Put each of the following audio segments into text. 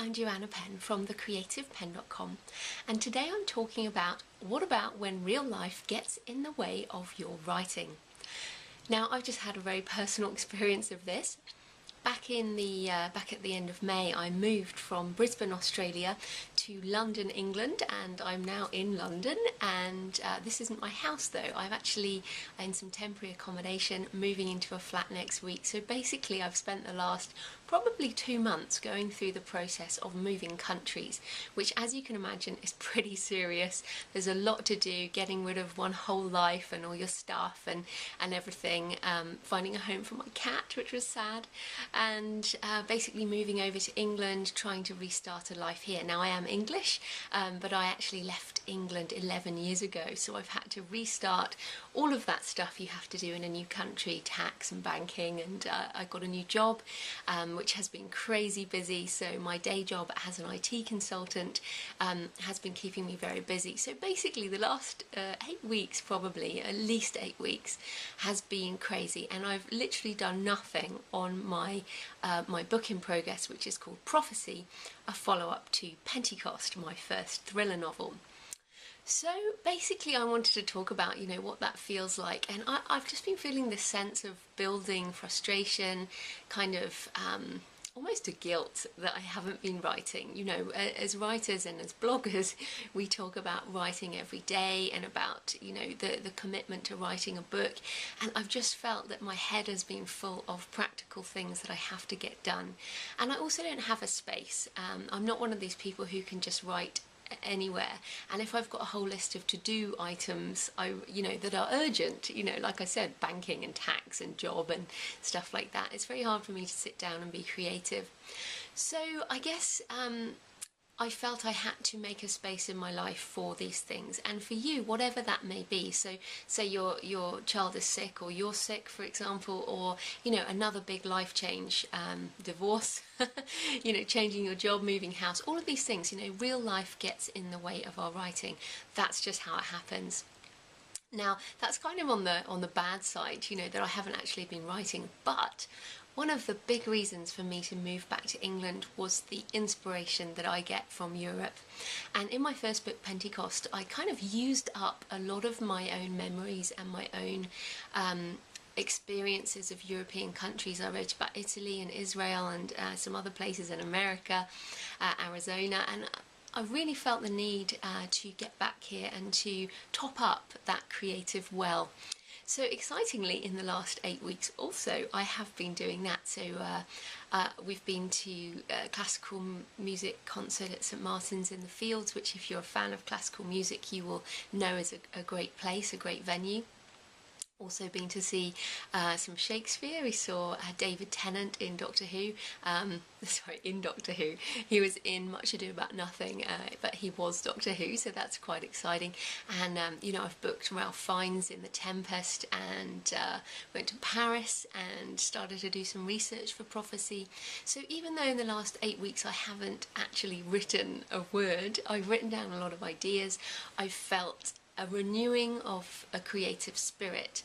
I'm Joanna Penn from thecreativepenn.com, and today I'm talking about what about when real life gets in the way of your writing. Now, I've just had a very personal experience of this. Back at the end of May, I moved from Brisbane, Australia to London, England, and I'm now in London. And this isn't my house though. I'm actually in some temporary accommodation, moving into a flat next week. So basically I've spent the last probably 2 months going through the process of moving countries, which, as you can imagine, is pretty serious. There's a lot to do, getting rid of one whole life and all your stuff and everything, finding a home for my cat, which was sad, and basically moving over to England, trying to restart a life here. Now, I am English, but I actually left England 11 years ago, so I've had to restart all of that stuff you have to do in a new country, tax and banking, and I got a new job, which has been crazy busy. So my day job as an IT consultant has been keeping me very busy. So basically the last 8 weeks, probably at least 8 weeks, has been crazy, and I've literally done nothing on my my book in progress, which is called Prophecy, a follow-up to Pentecost, my first thriller novel. So basically I wanted to talk about, what that feels like, and I've just been feeling this sense of building frustration, kind of almost a guilt that I haven't been writing. As writers and as bloggers, we talk about writing every day and about, the commitment to writing a book, and I've just felt that my head has been full of practical things that I have to get done. And I also don't have a space. I'm not one of these people who can just write anywhere, and if I've got a whole list of to-do items that are urgent, like I said, banking and tax and job and stuff like that, it's very hard for me to sit down and be creative. So I guess I felt I had to make a space in my life for these things, and for you, whatever that may be. So say your child is sick, or you're sick, for example, or another big life change, divorce, changing your job, moving house, all of these things, real life gets in the way of our writing. That's just how it happens. Now, that's kind of on the bad side, that I haven't actually been writing, but one of the big reasons for me to move back to England was the inspiration that I get from Europe. And in my first book, Pentecost, I kind of used up a lot of my own memories and my own experiences of European countries. I wrote about Italy and Israel and some other places in America, Arizona, and I really felt the need to get back here and to top up that creative well. So excitingly, in the last 8 weeks also, I have been doing that. So we've been to a classical music concert at St Martin's in the Fields, which, if you're a fan of classical music, you will know is a great place, a great venue. Also been to see some Shakespeare. We saw David Tennant in Doctor Who. In Doctor Who. He was in Much Ado About Nothing, but he was Doctor Who, so that's quite exciting. And I've booked Ralph Fiennes in The Tempest, and went to Paris and started to do some research for Prophecy. So even though in the last 8 weeks I haven't actually written a word, I've written down a lot of ideas. I've felt a renewing of a creative spirit.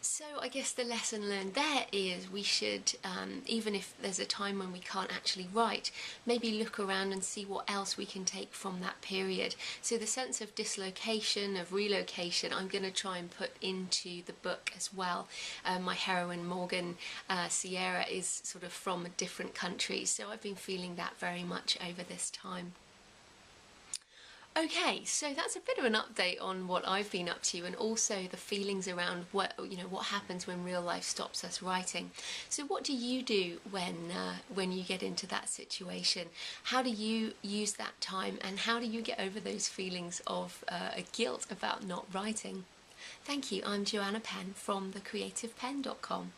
So I guess the lesson learned there is we should, even if there's a time when we can't actually write, maybe look around and see what else we can take from that period. So the sense of dislocation, of relocation, I'm going to try and put into the book as well. My heroine, Morgan Sierra, is sort of from a different country, so I've been feeling that very much over this time. Okay, so that's a bit of an update on what I've been up to, and also the feelings around what happens when real life stops us writing. So what do you do when you get into that situation? How do you use that time, and how do you get over those feelings of a guilt about not writing? Thank you. I'm Joanna Penn from thecreativepenn.com.